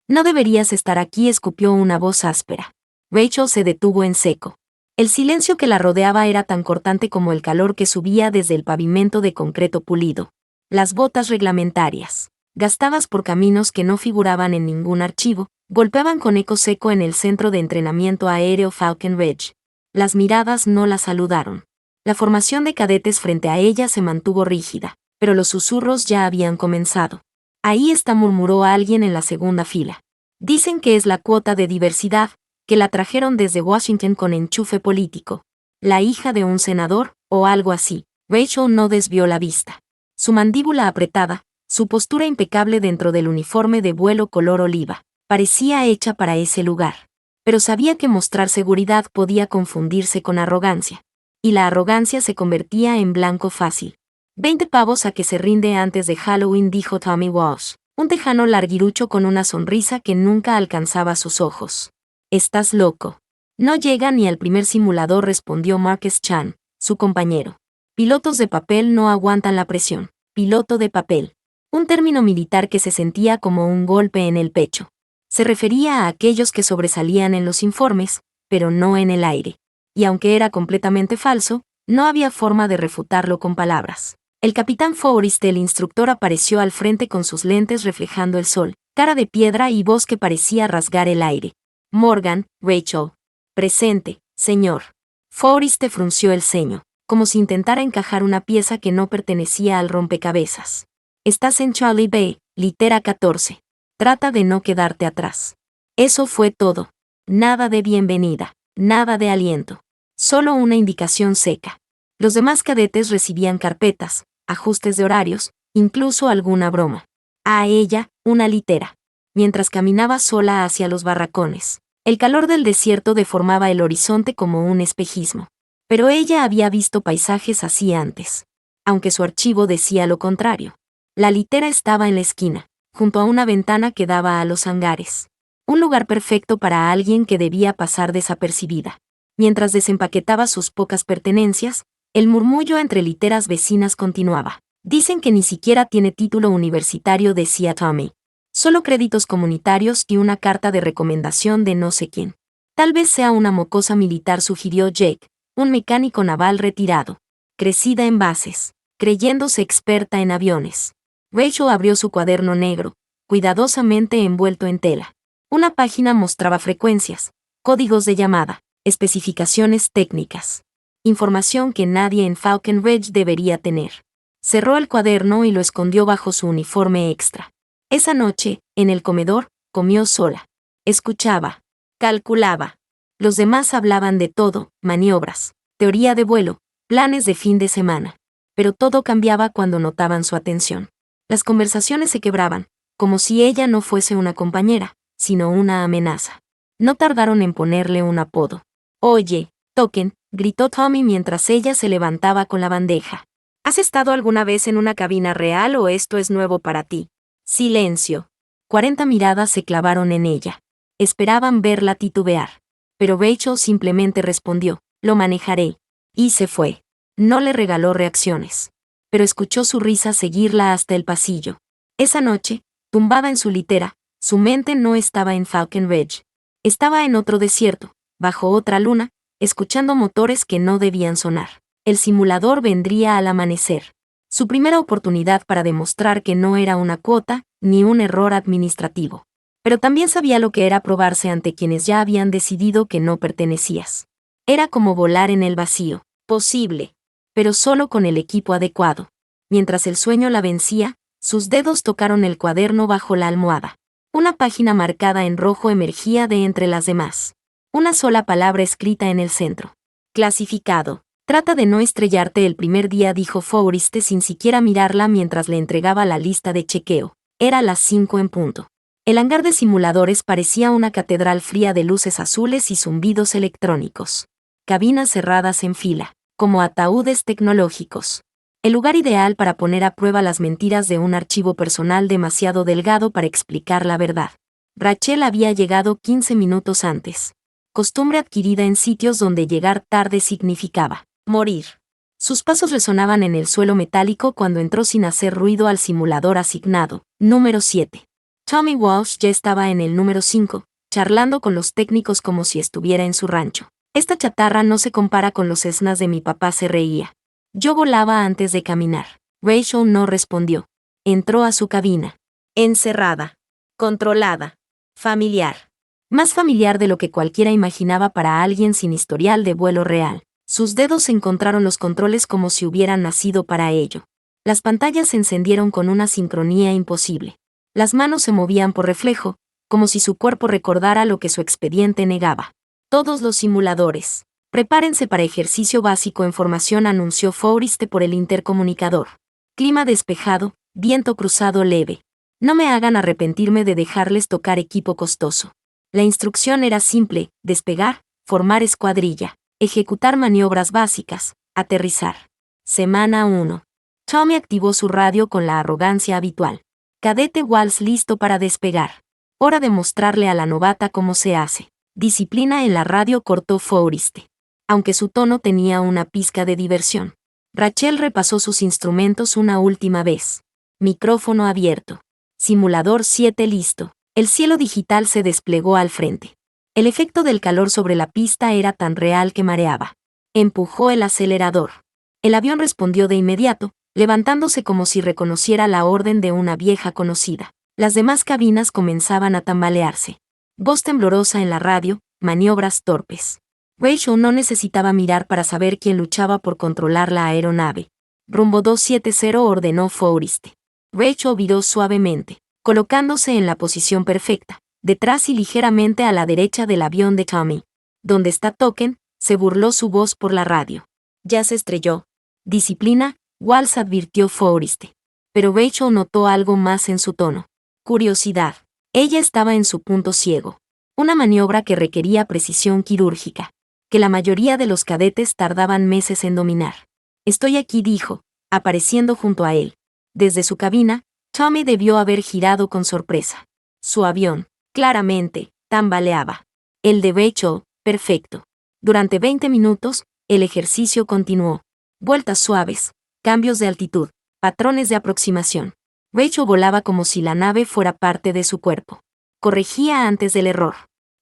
No deberías estar aquí, escupió una voz áspera. Rachel se detuvo en seco. El silencio que la rodeaba era tan cortante como el calor que subía desde el pavimento de concreto pulido. Las botas reglamentarias, gastadas por caminos que no figuraban en ningún archivo, golpeaban con eco seco en el centro de entrenamiento aéreo Falcon Ridge. Las miradas no la saludaron. La formación de cadetes frente a ella se mantuvo rígida, pero los susurros ya habían comenzado. Ahí está, murmuró alguien en la segunda fila. Dicen que es la cuota de diversidad, que la trajeron desde Washington con enchufe político. La hija de un senador, o algo así. Rachel no desvió la vista. Su mandíbula apretada, su postura impecable dentro del uniforme de vuelo color oliva, parecía hecha para ese lugar. Pero sabía que mostrar seguridad podía confundirse con arrogancia. Y la arrogancia se convertía en blanco fácil. 20 pavos a que se rinde antes de Halloween, dijo Tommy Walsh, un tejano larguirucho con una sonrisa que nunca alcanzaba sus ojos. «Estás loco». «No llega ni al primer simulador», respondió Marcus Chan, su compañero. «Pilotos de papel no aguantan la presión». Piloto de papel. Un término militar que se sentía como un golpe en el pecho. Se refería a aquellos que sobresalían en los informes, pero no en el aire. Y aunque era completamente falso, no había forma de refutarlo con palabras. El capitán Forrest, el instructor, apareció al frente con sus lentes reflejando el sol, cara de piedra y voz que parecía rasgar el aire. «Morgan, Rachel». «Presente, señor». Forrest frunció el ceño, como si intentara encajar una pieza que no pertenecía al rompecabezas. «Estás en Charlie Bay, litera 14. Trata de no quedarte atrás». Eso fue todo. Nada de bienvenida, nada de aliento. Solo una indicación seca. Los demás cadetes recibían carpetas, ajustes de horarios, incluso alguna broma. A ella, una litera. Mientras caminaba sola hacia los barracones. El calor del desierto deformaba el horizonte como un espejismo. Pero ella había visto paisajes así antes. Aunque su archivo decía lo contrario. La litera estaba en la esquina, junto a una ventana que daba a los hangares. Un lugar perfecto para alguien que debía pasar desapercibida. Mientras desempaquetaba sus pocas pertenencias, el murmullo entre literas vecinas continuaba. «Dicen que ni siquiera tiene título universitario», decía Tommy. «Solo créditos comunitarios y una carta de recomendación de no sé quién». «Tal vez sea una mocosa militar», sugirió Jake, un mecánico naval retirado. Crecida en bases, creyéndose experta en aviones. Rachel abrió su cuaderno negro, cuidadosamente envuelto en tela. Una página mostraba frecuencias, códigos de llamada, especificaciones técnicas. Información que nadie en Falcon Ridge debería tener. Cerró el cuaderno y lo escondió bajo su uniforme extra. Esa noche, en el comedor, comió sola. Escuchaba. Calculaba. Los demás hablaban de todo, maniobras, teoría de vuelo, planes de fin de semana. Pero todo cambiaba cuando notaban su atención. Las conversaciones se quebraban, como si ella no fuese una compañera, sino una amenaza. No tardaron en ponerle un apodo. «Oye, Token», gritó Tommy mientras ella se levantaba con la bandeja. «¿Has estado alguna vez en una cabina real o esto es nuevo para ti?» Silencio. 40 miradas se clavaron en ella. Esperaban verla titubear. Pero Rachel simplemente respondió, «Lo manejaré». Y se fue. No le regaló reacciones. Pero escuchó su risa seguirla hasta el pasillo. Esa noche, tumbada en su litera, su mente no estaba en Falcon Ridge. Estaba en otro desierto, bajo otra luna, escuchando motores que no debían sonar. El simulador vendría al amanecer. Su primera oportunidad para demostrar que no era una cuota, ni un error administrativo. Pero también sabía lo que era probarse ante quienes ya habían decidido que no pertenecías. Era como volar en el vacío. Posible. Pero solo con el equipo adecuado. Mientras el sueño la vencía, sus dedos tocaron el cuaderno bajo la almohada. Una página marcada en rojo emergía de entre las demás. Una sola palabra escrita en el centro. Clasificado. «Trata de no estrellarte el primer día», dijo Forrest sin siquiera mirarla mientras le entregaba la lista de chequeo. Era las 5 en punto. El hangar de simuladores parecía una catedral fría de luces azules y zumbidos electrónicos. Cabinas cerradas en fila, como ataúdes tecnológicos. El lugar ideal para poner a prueba las mentiras de un archivo personal demasiado delgado para explicar la verdad. Rachel había llegado 15 minutos antes. Costumbre adquirida en sitios donde llegar tarde significaba morir. Sus pasos resonaban en el suelo metálico cuando entró sin hacer ruido al simulador asignado, número 7. Tommy Walsh ya estaba en el número 5, charlando con los técnicos como si estuviera en su rancho. Esta chatarra no se compara con los Cessnas de mi papá, se reía. Yo volaba antes de caminar. Rachel no respondió. Entró a su cabina. Encerrada. Controlada. Familiar. Más familiar de lo que cualquiera imaginaba para alguien sin historial de vuelo real. Sus dedos encontraron los controles como si hubieran nacido para ello. Las pantallas se encendieron con una sincronía imposible. Las manos se movían por reflejo, como si su cuerpo recordara lo que su expediente negaba. Todos los simuladores. Prepárense para ejercicio básico en formación, anunció Forrest por el intercomunicador. Clima despejado, viento cruzado leve. No me hagan arrepentirme de dejarles tocar equipo costoso. La instrucción era simple: despegar, formar escuadrilla, ejecutar maniobras básicas, aterrizar. Semana 1. Tommy activó su radio con la arrogancia habitual. Cadete Walsh listo para despegar. Hora de mostrarle a la novata cómo se hace. Disciplina en la radio, cortó Forrest. Aunque su tono tenía una pizca de diversión. Rachel repasó sus instrumentos una última vez. Micrófono abierto. Simulador 7 listo. El cielo digital se desplegó al frente. El efecto del calor sobre la pista era tan real que mareaba. Empujó el acelerador. El avión respondió de inmediato, levantándose como si reconociera la orden de una vieja conocida. Las demás cabinas comenzaban a tambalearse. Voz temblorosa en la radio, maniobras torpes. Rachel no necesitaba mirar para saber quién luchaba por controlar la aeronave. Rumbo 270, ordenó Forrest. Rachel viró suavemente, colocándose en la posición perfecta, detrás y ligeramente a la derecha del avión de Tommy. ¿Dónde está Token?, se burló su voz por la radio. Ya se estrelló. Disciplina, Walsh, advirtió Forrest. Pero Rachel notó algo más en su tono. Curiosidad. Ella estaba en su punto ciego. Una maniobra que requería precisión quirúrgica, que la mayoría de los cadetes tardaban meses en dominar. Estoy aquí, dijo, apareciendo junto a él. Desde su cabina, Tommy debió haber girado con sorpresa. Su avión, claramente, tambaleaba. El de Rachel, perfecto. Durante 20 minutos, el ejercicio continuó. Vueltas suaves, cambios de altitud, patrones de aproximación. Rachel volaba como si la nave fuera parte de su cuerpo. Corregía antes del error.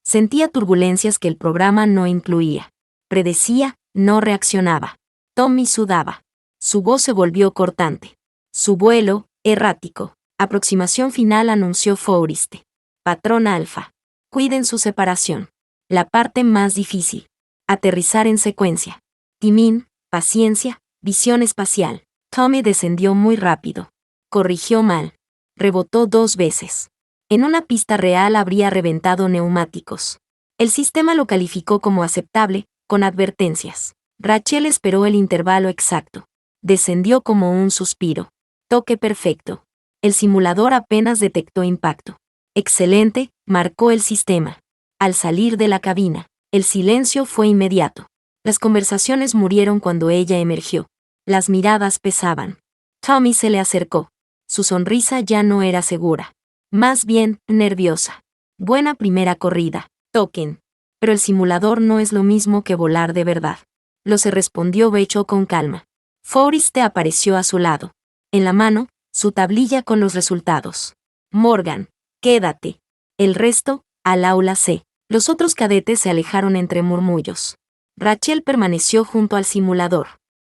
Sentía turbulencias que el programa no incluía. Predecía, no reaccionaba. Tommy sudaba. Su voz se volvió cortante. Su vuelo, errático. Aproximación final, anunció Forrest. Patrón alfa. Cuiden su separación. La parte más difícil. Aterrizar en secuencia. Timín, paciencia, visión espacial. Tommy descendió muy rápido. Corrigió mal. Rebotó 2 veces. En una pista real habría reventado neumáticos. El sistema lo calificó como aceptable, con advertencias. Rachel esperó el intervalo exacto. Descendió como un suspiro. Toque perfecto. El simulador apenas detectó impacto. Excelente, marcó el sistema. Al salir de la cabina, el silencio fue inmediato. Las conversaciones murieron cuando ella emergió. Las miradas pesaban. Tommy se le acercó. Su sonrisa ya no era segura. Más bien, nerviosa. Buena primera corrida, Token. Pero el simulador no es lo mismo que volar de verdad. Lo se respondió Rachel con calma. Forrest apareció a su lado. En la mano, su tablilla con los resultados. Morgan, quédate. El resto, al aula C. Los otros cadetes se alejaron entre murmullos. Rachel permaneció junto al simulador.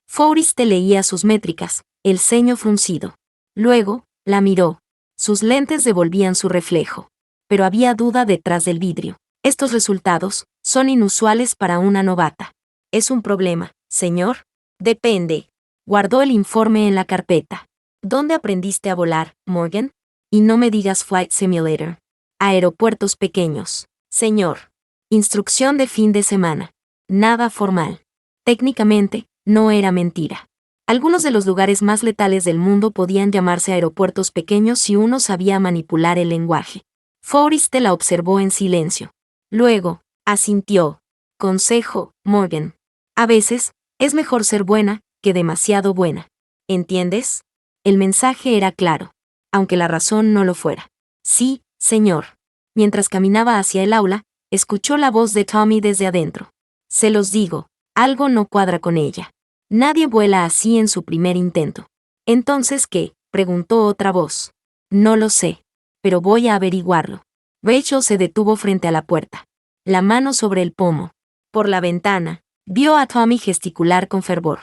Forrest leía sus métricas, el ceño fruncido. Luego, la miró. Sus lentes devolvían su reflejo. Pero había duda detrás del vidrio. Estos resultados son inusuales para una novata. ¿Es un problema, señor? Depende. Guardó el informe en la carpeta. ¿Dónde aprendiste a volar, Morgan? Y no me digas Flight Simulator. Aeropuertos pequeños, señor. Instrucción de fin de semana. Nada formal. Técnicamente, no era mentira. Algunos de los lugares más letales del mundo podían llamarse aeropuertos pequeños si uno sabía manipular el lenguaje. Forrest la observó en silencio. Luego, asintió. Consejo, Morgan. A veces, es mejor ser buena que demasiado buena. ¿Entiendes? El mensaje era claro, aunque la razón no lo fuera. Sí, señor. Mientras caminaba hacia el aula, escuchó la voz de Tommy desde adentro. Se los digo, algo no cuadra con ella. Nadie vuela así en su primer intento. ¿Entonces qué?, preguntó otra voz. No lo sé. pero voy a averiguarlo. Rachel se detuvo frente a la puerta, la mano sobre el pomo. Por la ventana, vio a Tommy gesticular con fervor.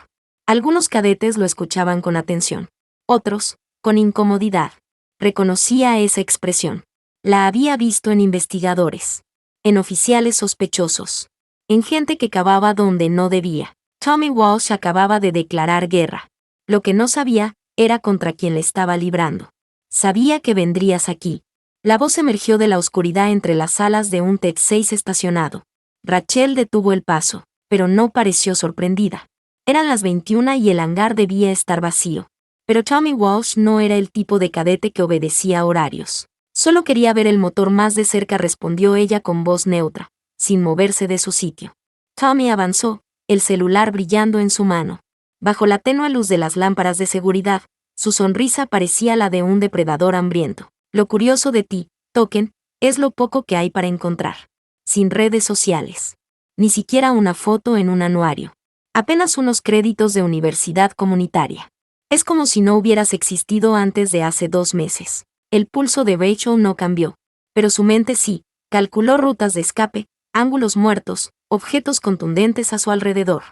Algunos cadetes lo escuchaban con atención, otros, con incomodidad. Reconocía esa expresión. La había visto en investigadores, en oficiales sospechosos, en gente que cavaba donde no debía. Tommy Walsh acababa de declarar guerra. Lo que no sabía era contra quién le estaba librando. Sabía que vendrías aquí. La voz emergió de la oscuridad entre las alas de un T6 estacionado. Rachel detuvo el paso, pero no pareció sorprendida. Eran las 21 y el hangar debía estar vacío. Pero Tommy Walsh no era el tipo de cadete que obedecía a horarios. Solo quería ver el motor más de cerca, respondió ella con voz neutra, sin moverse de su sitio. Tommy avanzó, el celular brillando en su mano. Bajo la tenue luz de las lámparas de seguridad, su sonrisa parecía la de un depredador hambriento. Lo curioso de ti, Token, es lo poco que hay para encontrar. Sin redes sociales. Ni siquiera una foto en un anuario. Apenas unos créditos de universidad comunitaria. Es como si no hubieras existido antes de hace 2 meses. El pulso de Rachel no cambió, pero su mente sí, calculó rutas de escape, ángulos muertos, objetos contundentes a su alrededor.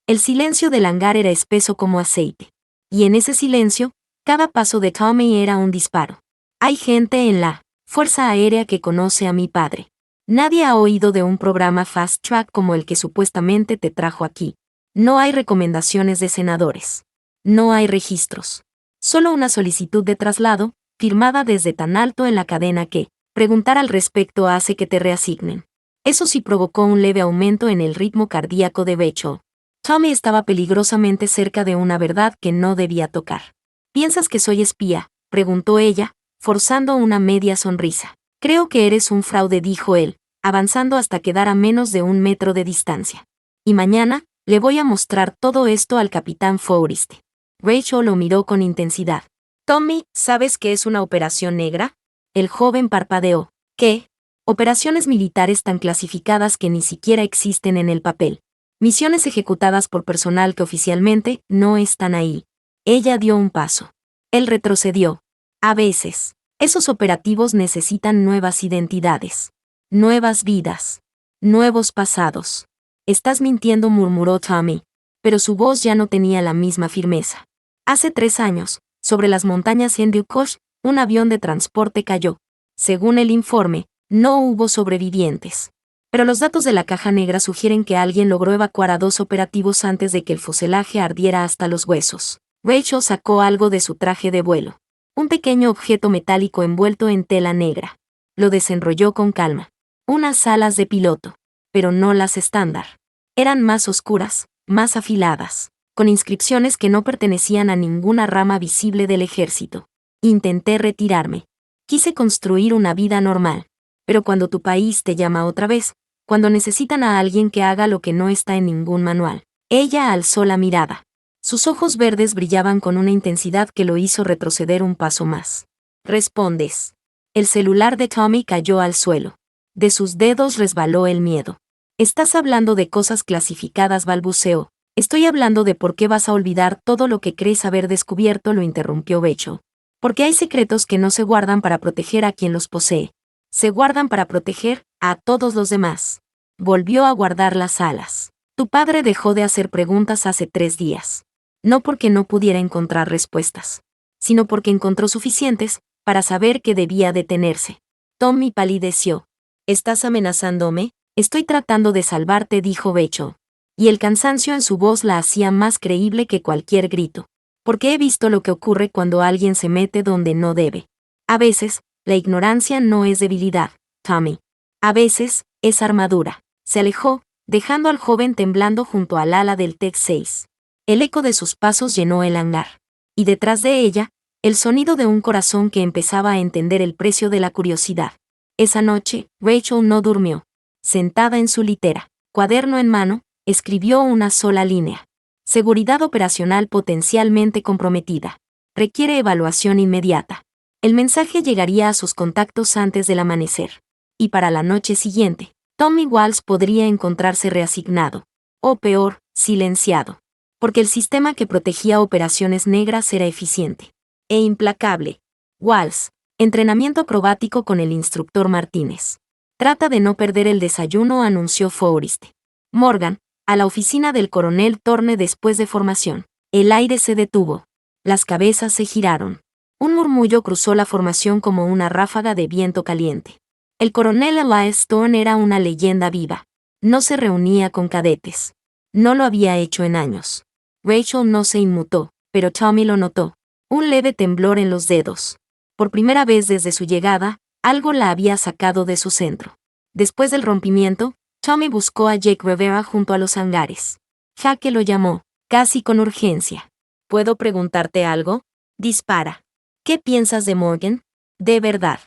El silencio del hangar era espeso como aceite. Y en ese silencio, cada paso de Tommy era un disparo. Hay gente en la Fuerza Aérea que conoce a mi padre. Nadie ha oído de un programa Fast Track como el que supuestamente te trajo aquí. No hay recomendaciones de senadores. No hay registros. Solo una solicitud de traslado, firmada desde tan alto en la cadena que, preguntar al respecto hace que te reasignen. Eso sí provocó un leve aumento en el ritmo cardíaco de Rachel. Tommy estaba peligrosamente cerca de una verdad que no debía tocar. ¿Piensas que soy espía?, preguntó ella, forzando una media sonrisa. Creo que eres un fraude, dijo él, avanzando hasta quedar a menos de 1 metro de distancia. Y mañana, le voy a mostrar todo esto al capitán Forrest. Rachel lo miró con intensidad. Tommy, ¿sabes qué es una operación negra? El joven parpadeó. ¿Qué? Operaciones militares tan clasificadas que ni siquiera existen en el papel. Misiones ejecutadas por personal que oficialmente no están ahí. Ella dio un paso. Él retrocedió. A veces, esos operativos necesitan nuevas identidades, nuevas vidas, nuevos pasados. Estás mintiendo, murmuró Tommy, pero su voz ya no tenía la misma firmeza. Hace 3 años, sobre las montañas Hindukush, un avión de transporte cayó. Según el informe, no hubo sobrevivientes. Pero los datos de la caja negra sugieren que alguien logró evacuar a 2 operativos antes de que el fuselaje ardiera hasta los huesos. Rachel sacó algo de su traje de vuelo. Un pequeño objeto metálico envuelto en tela negra. Lo desenrolló con calma. Unas alas de piloto, pero no las estándar. Eran más oscuras, más afiladas, con inscripciones que no pertenecían a ninguna rama visible del ejército. Intenté retirarme. Quise construir una vida normal. Pero cuando tu país te llama otra vez, cuando necesitan a alguien que haga lo que no está en ningún manual. Ella alzó la mirada. Sus ojos verdes brillaban con una intensidad que lo hizo retroceder un paso más. ¿Respondes? El celular de Tommy cayó al suelo. De sus dedos resbaló el miedo. Estás hablando de cosas clasificadas, balbuceó. Estoy hablando de por qué vas a olvidar todo lo que crees haber descubierto, lo interrumpió Rachel. Porque hay secretos que no se guardan para proteger a quien los posee. Se guardan para proteger a todos los demás. Volvió a guardar las alas. Tu padre dejó de hacer preguntas hace 3 días. No porque no pudiera encontrar respuestas, sino porque encontró suficientes para saber que debía detenerse. Tommy palideció. ¿Estás amenazándome? Estoy tratando de salvarte, dijo Rachel. Y el cansancio en su voz la hacía más creíble que cualquier grito. Porque he visto lo que ocurre cuando alguien se mete donde no debe. A veces, la ignorancia no es debilidad, Tommy. A veces, es armadura. Se alejó, dejando al joven temblando junto al ala del T6. El eco de sus pasos llenó el hangar. Y detrás de ella, el sonido de un corazón que empezaba a entender el precio de la curiosidad. Esa noche, Rachel no durmió. Sentada en su litera, cuaderno en mano, escribió una sola línea. Seguridad operacional potencialmente comprometida. Requiere evaluación inmediata. El mensaje llegaría a sus contactos antes del amanecer. Y para la noche siguiente, Tommy Walsh podría encontrarse reasignado. O peor, silenciado. Porque el sistema que protegía operaciones negras era eficiente. E implacable. Walsh, Entrenamiento acrobático con el instructor Martínez. Trata de no perder el desayuno, anunció Forrest Morgan, a la oficina del coronel Thorne después de formación. El aire se detuvo. Las cabezas se giraron. Un murmullo cruzó la formación como una ráfaga de viento caliente. El coronel Elias Thorne era una leyenda viva. No se reunía con cadetes. No lo había hecho en años. Rachel no se inmutó, pero Tommy lo notó. Un leve temblor en los dedos. Por primera vez desde su llegada, algo la había sacado de su centro. Después del rompimiento, Tommy buscó a Jake Rivera junto a los hangares. Jaque lo llamó, casi con urgencia. ¿Puedo preguntarte algo? Dispara. ¿Qué piensas de Morgan? De verdad.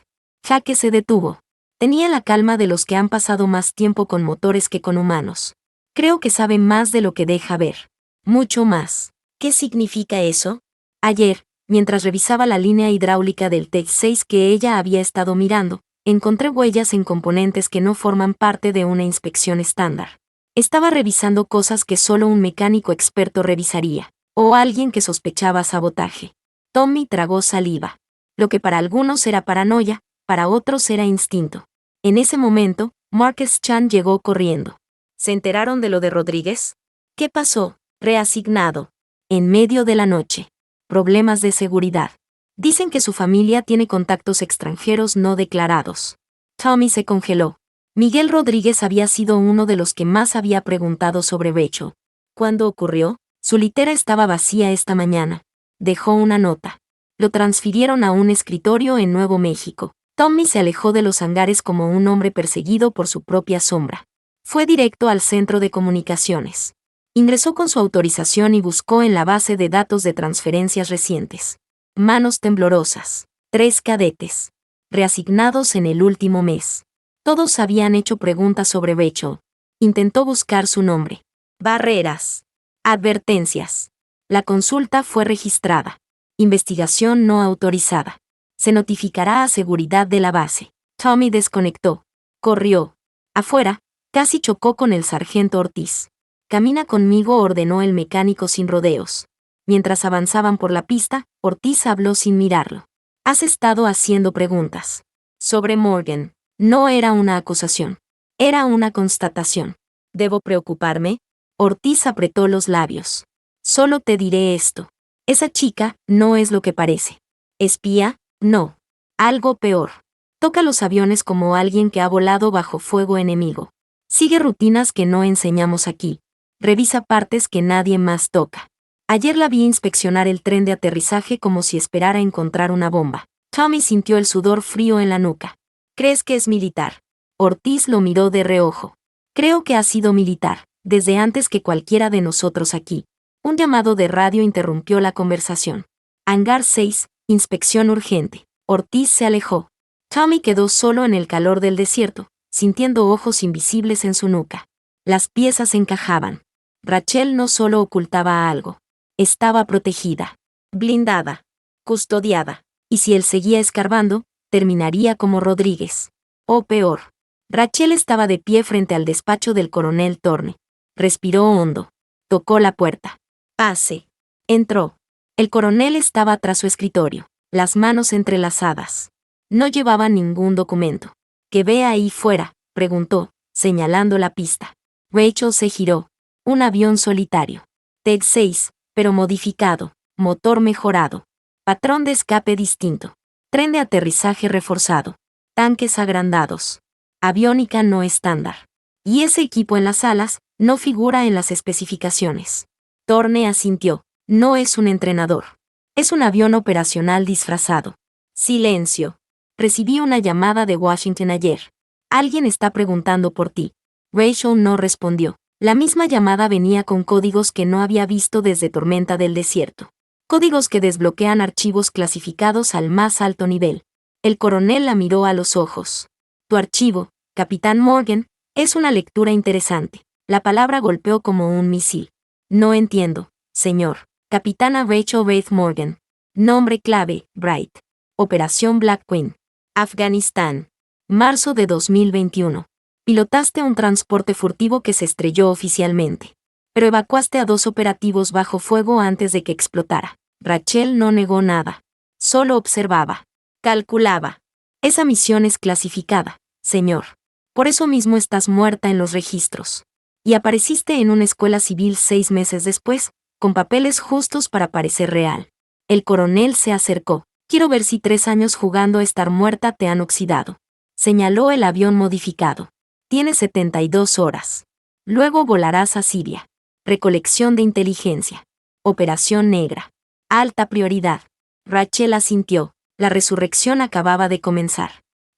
Jaque se detuvo. Tenía la calma de los que han pasado más tiempo con motores que con humanos. Creo que sabe más de lo que deja ver. Mucho más. ¿Qué significa eso? Ayer, mientras revisaba la línea hidráulica del Tech 6 que ella había estado mirando, encontré huellas en componentes que no forman parte de una inspección estándar. Estaba revisando cosas que solo un mecánico experto revisaría, o alguien que sospechaba sabotaje. Tommy tragó saliva. Lo que para algunos era paranoia, para otros era instinto. En ese momento, Marcus Chan llegó corriendo. ¿Se enteraron de lo de Rodríguez? ¿Qué pasó? Reasignado. En medio de la noche. Problemas de seguridad. Dicen que su familia tiene contactos extranjeros no declarados. Tommy se congeló. Miguel Rodríguez había sido uno de los que más había preguntado sobre Rachel. ¿Cuándo ocurrió? Su litera estaba vacía esta mañana. Dejó una nota. Lo transfirieron a un escritorio en Nuevo México. Tommy se alejó de los hangares como un hombre perseguido por su propia sombra. Fue directo al centro de comunicaciones. Ingresó con su autorización y buscó en la base de datos de transferencias recientes. Manos temblorosas. 3 cadetes. Reasignados en el último mes. Todos habían hecho preguntas sobre Rachel. Intentó buscar su nombre. Barreras. Advertencias. La consulta fue registrada. Investigación no autorizada. Se notificará a seguridad de la base. Tommy desconectó. Corrió. Afuera, casi chocó con el sargento Ortiz. Camina conmigo, ordenó el mecánico sin rodeos. Mientras avanzaban por la pista, Ortiz habló sin mirarlo. Has estado haciendo preguntas. Sobre Morgan. No era una acusación. Era una constatación. ¿Debo preocuparme? Ortiz apretó los labios. Solo te diré esto. Esa chica no es lo que parece. ¿Espía? No. Algo peor. Toca los aviones como alguien que ha volado bajo fuego enemigo. Sigue rutinas que no enseñamos aquí. Revisa partes que nadie más toca. Ayer la vi inspeccionar el tren de aterrizaje como si esperara encontrar una bomba. Tommy sintió el sudor frío en la nuca. ¿Crees que es militar? Ortiz lo miró de reojo. Creo que ha sido militar, desde antes que cualquiera de nosotros aquí. Un llamado de radio interrumpió la conversación. Hangar 6, inspección urgente. Ortiz se alejó. Tommy quedó solo en el calor del desierto, sintiendo ojos invisibles en su nuca. Las piezas encajaban. Rachel no solo ocultaba algo. Estaba protegida. Blindada. Custodiada. Y si él seguía escarbando, terminaría como Rodríguez. O peor. Rachel estaba de pie frente al despacho del coronel Thorne. Respiró hondo. Tocó la puerta. Pase. Entró. El coronel estaba tras su escritorio, las manos entrelazadas. No llevaba ningún documento. ¿Qué ve ahí fuera?, preguntó, señalando la pista. Rachel se giró. Un avión solitario. Tech 6, pero modificado, motor mejorado. Patrón de escape distinto. Tren de aterrizaje reforzado. Tanques agrandados. Aviónica no estándar. Y ese equipo en las alas no figura en las especificaciones. Thorne asintió. No es un entrenador. Es un avión operacional disfrazado. Silencio. Recibí una llamada de Washington ayer. Alguien está preguntando por ti. Rachel no respondió. La misma llamada venía con códigos que no había visto desde Tormenta del Desierto. Códigos que desbloquean archivos clasificados al más alto nivel. El coronel la miró a los ojos. Tu archivo, Capitán Morgan, es una lectura interesante. La palabra golpeó como un misil. No entiendo, señor. Capitana Rachel Wraith Morgan. Nombre clave, Bright. Operación Black Queen. Afganistán. Marzo de 2021. Pilotaste un transporte furtivo que se estrelló oficialmente. Pero evacuaste a 2 operativos bajo fuego antes de que explotara. Rachel no negó nada. Solo observaba. Calculaba. Esa misión es clasificada, señor. Por eso mismo estás muerta en los registros. Y apareciste en una escuela civil 6 meses después, con papeles justos para parecer real. El coronel se acercó. Quiero ver si 3 años jugando a estar muerta te han oxidado. Señaló el avión modificado. Tienes 72 horas. Luego volarás a Siria. Recolección de inteligencia. Operación negra. Alta prioridad. Rachel asintió. La resurrección acababa de comenzar.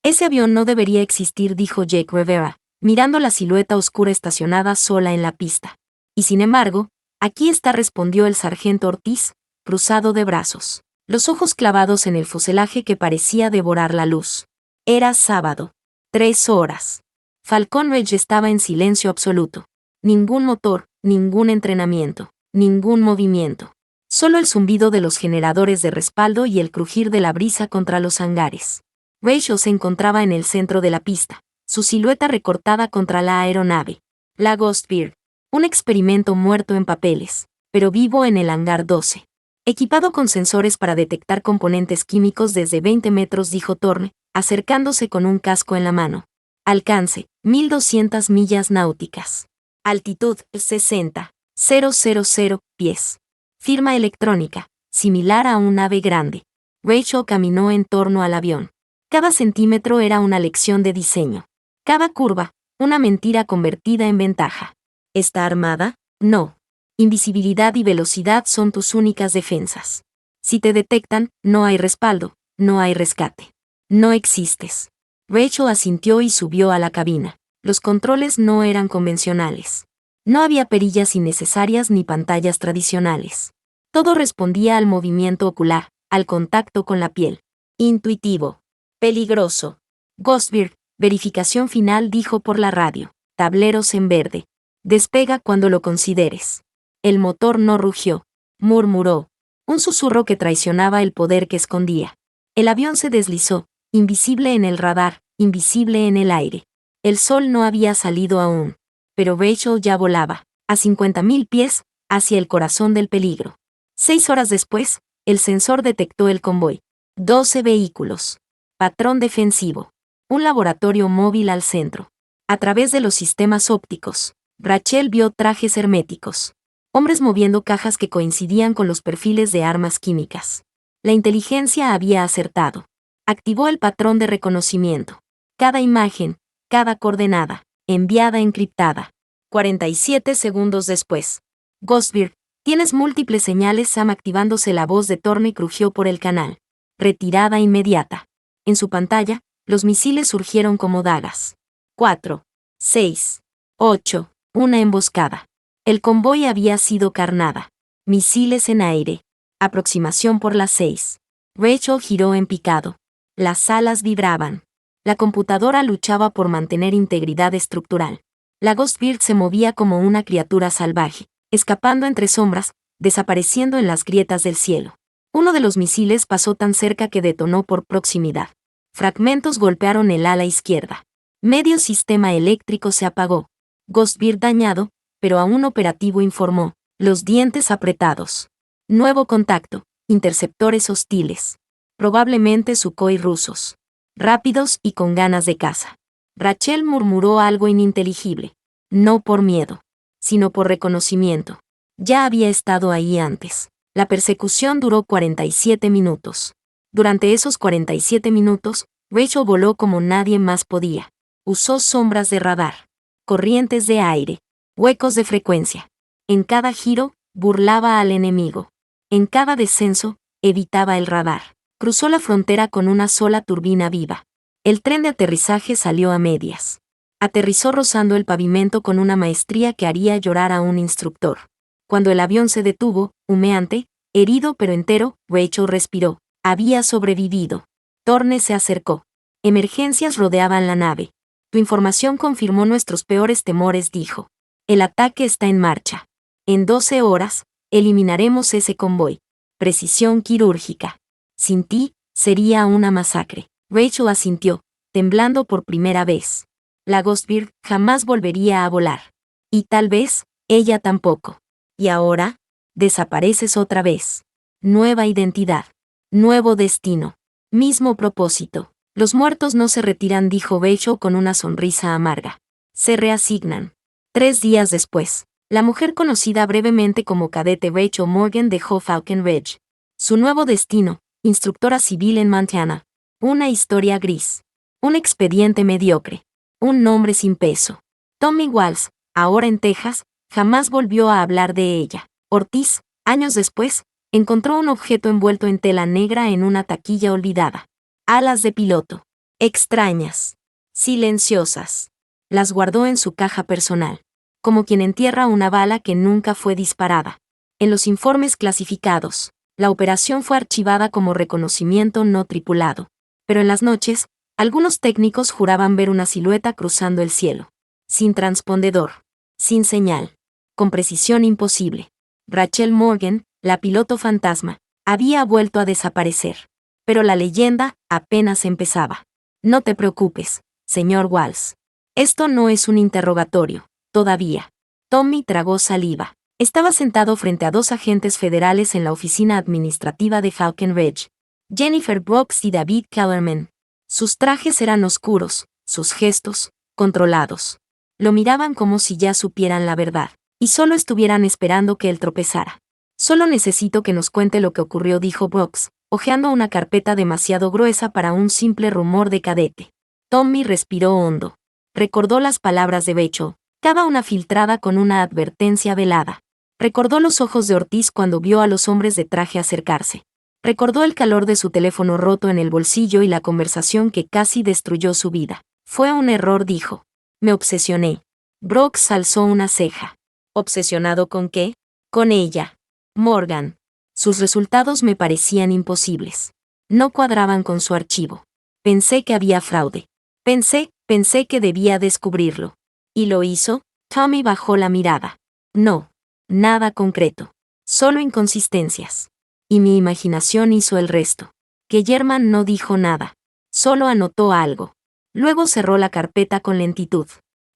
Ese avión no debería existir, dijo Jake Rivera, mirando la silueta oscura estacionada sola en la pista. Y sin embargo, aquí está, respondió el sargento Ortiz, cruzado de brazos, los ojos clavados en el fuselaje que parecía devorar la luz. Era sábado. 3 horas. Falcon Ridge estaba en silencio absoluto. Ningún motor, ningún entrenamiento, ningún movimiento. Solo el zumbido de los generadores de respaldo y el crujir de la brisa contra los hangares. Rachel se encontraba en el centro de la pista, su silueta recortada contra la aeronave. La Ghost Bird. Un experimento muerto en papeles, pero vivo en el hangar 12. Equipado con sensores para detectar componentes químicos desde 20 metros, dijo Thorne, acercándose con un casco en la mano. Alcance, 1200 millas náuticas. Altitud, 60,000 pies. Firma electrónica, similar a un ave grande. Rachel caminó en torno al avión. Cada centímetro era una lección de diseño. Cada curva, una mentira convertida en ventaja. ¿Está armada? No. Invisibilidad y velocidad son tus únicas defensas. Si te detectan, no hay respaldo, no hay rescate. No existes. Rachel asintió y subió a la cabina. Los controles no eran convencionales. No había perillas innecesarias ni pantallas tradicionales. Todo respondía al movimiento ocular, al contacto con la piel. Intuitivo. Peligroso. Ghostbird, verificación final, dijo por la radio. Tableros en verde. Despega cuando lo consideres. El motor no rugió. Murmuró. Un susurro que traicionaba el poder que escondía. El avión se deslizó, invisible en el radar, invisible en el aire. El sol no había salido aún. Pero Rachel ya volaba, a 50.000 pies, hacia el corazón del peligro. 6 horas después, el sensor detectó el convoy. 12 vehículos. Patrón defensivo. Un laboratorio móvil al centro. A través de los sistemas ópticos, Rachel vio trajes herméticos. Hombres moviendo cajas que coincidían con los perfiles de armas químicas. La inteligencia había acertado. Activó el patrón de reconocimiento. Cada imagen, cada coordenada, enviada encriptada. 47 segundos después. Ghostbird, tienes múltiples señales. Sam, activándose, la voz de Thorne crujió por el canal. Retirada inmediata. En su pantalla, los misiles surgieron como dagas. 4, 6, 8, una emboscada. El convoy había sido carnada. Misiles en aire. Aproximación por las 6. Rachel giró en picado. Las alas vibraban. La computadora luchaba por mantener integridad estructural. La Ghostbird se movía como una criatura salvaje, escapando entre sombras, desapareciendo en las grietas del cielo. Uno de los misiles pasó tan cerca que detonó por proximidad. Fragmentos golpearon el ala izquierda. Medio sistema eléctrico se apagó. Ghostbird dañado, pero aún operativo, informó, los dientes apretados. Nuevo contacto, interceptores hostiles. Probablemente Sukhoi rusos. Rápidos y con ganas de caza. Rachel murmuró algo ininteligible. No por miedo, sino por reconocimiento. Ya había estado ahí antes. La persecución duró 47 minutos. Durante esos 47 minutos, Rachel voló como nadie más podía. Usó sombras de radar, corrientes de aire, huecos de frecuencia. En cada giro, burlaba al enemigo. En cada descenso, evitaba el radar. Cruzó la frontera con una sola turbina viva. El tren de aterrizaje salió a medias. Aterrizó rozando el pavimento con una maestría que haría llorar a un instructor. Cuando el avión se detuvo, humeante, herido pero entero, Rachel respiró. Había sobrevivido. Thorne se acercó. Emergencias rodeaban la nave. Tu información confirmó nuestros peores temores, dijo. El ataque está en marcha. En 12 horas, eliminaremos ese convoy. Precisión quirúrgica. Sin ti, sería una masacre. Rachel asintió, temblando por primera vez. La Ghostbird jamás volvería a volar. Y tal vez, ella tampoco. Y ahora, desapareces otra vez. Nueva identidad. Nuevo destino. Mismo propósito. Los muertos no se retiran, dijo Rachel con una sonrisa amarga. Se reasignan. 3 días después, la mujer conocida brevemente como cadete Rachel Morgan dejó Falcon Ridge. Su nuevo destino, instructora civil en Montana. Una historia gris. Un expediente mediocre. Un nombre sin peso. Tommy Walsh, ahora en Texas, jamás volvió a hablar de ella. Ortiz, años después, encontró un objeto envuelto en tela negra en una taquilla olvidada. Alas de piloto. Extrañas. Silenciosas. Las guardó en su caja personal. Como quien entierra una bala que nunca fue disparada. En los informes clasificados, la operación fue archivada como reconocimiento no tripulado. Pero en las noches, algunos técnicos juraban ver una silueta cruzando el cielo. Sin transpondedor. Sin señal. Con precisión imposible. Rachel Morgan, la piloto fantasma, había vuelto a desaparecer. Pero la leyenda apenas empezaba. No te preocupes, señor Walsh. Esto no es un interrogatorio, todavía. Tommy tragó saliva. Estaba sentado frente a 2 agentes federales en la oficina administrativa de Falcon Ridge. Jennifer Brooks y David Kellerman. Sus trajes eran oscuros, sus gestos, controlados. Lo miraban como si ya supieran la verdad, y solo estuvieran esperando que él tropezara. Solo necesito que nos cuente lo que ocurrió, dijo Brooks, hojeando una carpeta demasiado gruesa para un simple rumor de cadete. Tommy respiró hondo. Recordó las palabras de Rachel, cada una filtrada con una advertencia velada. Recordó los ojos de Ortiz cuando vio a los hombres de traje acercarse. Recordó el calor de su teléfono roto en el bolsillo y la conversación que casi destruyó su vida. Fue un error, dijo. Me obsesioné. Brooks alzó una ceja. ¿Obsesionado con qué? Con ella. Morgan. Sus resultados me parecían imposibles. No cuadraban con su archivo. Pensé que había fraude. Pensé que debía descubrirlo. ¿Y lo hizo? Tommy bajó la mirada. No. Nada concreto. Solo inconsistencias. Y mi imaginación hizo el resto. Que German no dijo nada. Solo anotó algo. Luego cerró la carpeta con lentitud.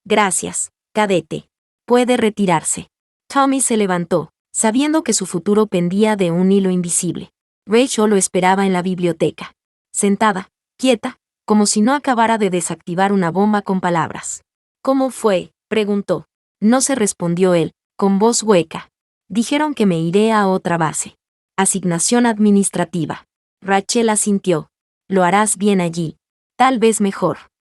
Gracias, cadete. Puede retirarse. Tommy se levantó, sabiendo que su futuro pendía de un hilo invisible. Rachel lo esperaba en la biblioteca. Sentada, quieta, como si no acabara de desactivar una bomba con palabras. ¿Cómo fue?, preguntó. No se respondió él, con voz hueca. Dijeron que me iré a otra base. Asignación administrativa. Rachel asintió. Lo harás bien allí. Tal vez mejor.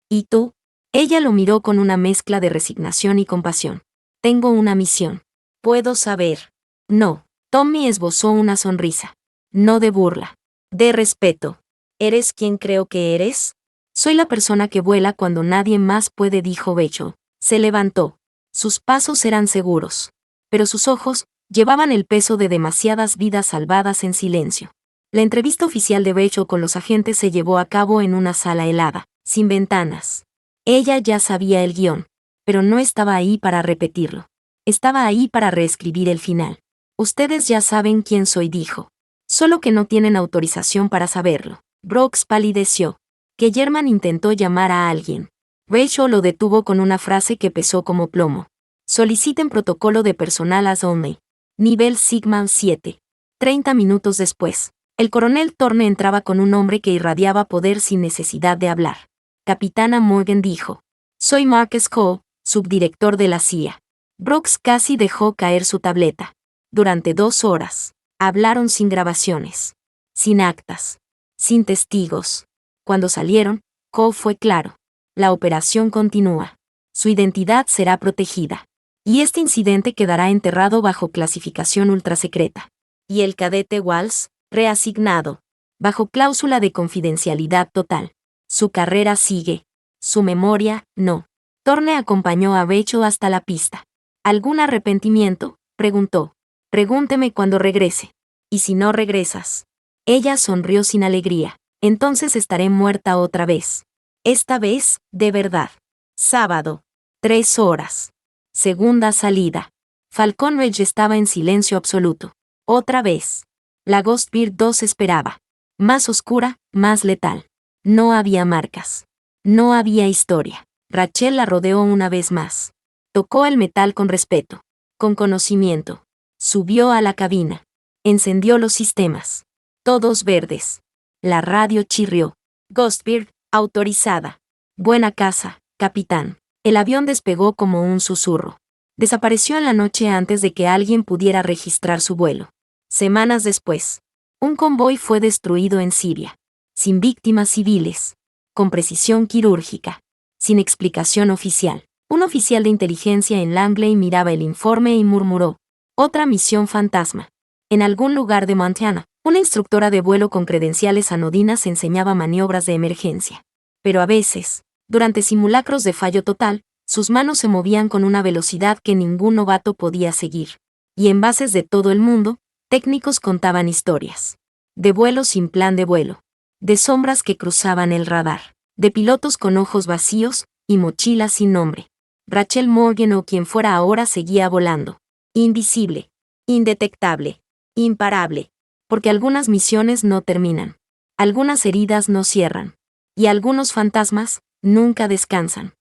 ¿Y tú? Ella lo miró con una mezcla de resignación y compasión. Tengo una misión. ¿Puedo saber? No. Tommy esbozó una sonrisa. No de burla. De respeto. ¿Eres quien creo que eres? Soy la persona que vuela cuando nadie más puede, dijo Rachel. Se levantó. Sus pasos eran seguros. Pero sus ojos llevaban el peso de demasiadas vidas salvadas en silencio. La entrevista oficial de Rachel con los agentes se llevó a cabo en una sala helada, sin ventanas. Ella ya sabía el guión, pero no estaba ahí para repetirlo. Estaba ahí para reescribir el final. Ustedes ya saben quién soy, dijo. Solo que no tienen autorización para saberlo. Brooks palideció. Que German intentó llamar a alguien. Rachel lo detuvo con una frase que pesó como plomo. Soliciten protocolo de personal as only. Nivel Sigma 7. 30 minutos después, el coronel Thorne entraba con un hombre que irradiaba poder sin necesidad de hablar. Capitana Morgan dijo. Soy Marcus Cole, subdirector de la CIA. Brooks casi dejó caer su tableta. Durante 2 horas, hablaron sin grabaciones. Sin actas. Sin testigos. Cuando salieron, Cole fue claro. La operación continúa. Su identidad será protegida. Y este incidente quedará enterrado bajo clasificación ultrasecreta. Y el cadete Walsh, reasignado. Bajo cláusula de confidencialidad total. Su carrera sigue. Su memoria, no. Thorne acompañó a Rachel hasta la pista. ¿Algún arrepentimiento?, preguntó. Pregúnteme cuando regrese. ¿Y si no regresas? Ella sonrió sin alegría. Entonces estaré muerta otra vez. Esta vez, de verdad. Sábado. 3 horas. Segunda salida. Falcon Ridge estaba en silencio absoluto. Otra vez. La Ghost Bear 2 esperaba. Más oscura, más letal. No había marcas. No había historia. Rachel la rodeó una vez más. Tocó el metal con respeto. Con conocimiento. Subió a la cabina. Encendió los sistemas. Todos verdes. La radio chirrió. Ghostbird, autorizada. Buena casa, capitán. El avión despegó como un susurro. Desapareció en la noche antes de que alguien pudiera registrar su vuelo. Semanas después, un convoy fue destruido en Siria. Sin víctimas civiles. Con precisión quirúrgica. Sin explicación oficial. Un oficial de inteligencia en Langley miraba el informe y murmuró: otra misión fantasma. En algún lugar de Montana, una instructora de vuelo con credenciales anodinas enseñaba maniobras de emergencia. Pero a veces, durante simulacros de fallo total, sus manos se movían con una velocidad que ningún novato podía seguir. Y en bases de todo el mundo, técnicos contaban historias. De vuelos sin plan de vuelo. De sombras que cruzaban el radar. De pilotos con ojos vacíos y mochilas sin nombre. Rachel Morgan o quien fuera ahora seguía volando. Invisible. Indetectable. Imparable. Porque algunas misiones no terminan. Algunas heridas no cierran. Y algunos fantasmas nunca descansan.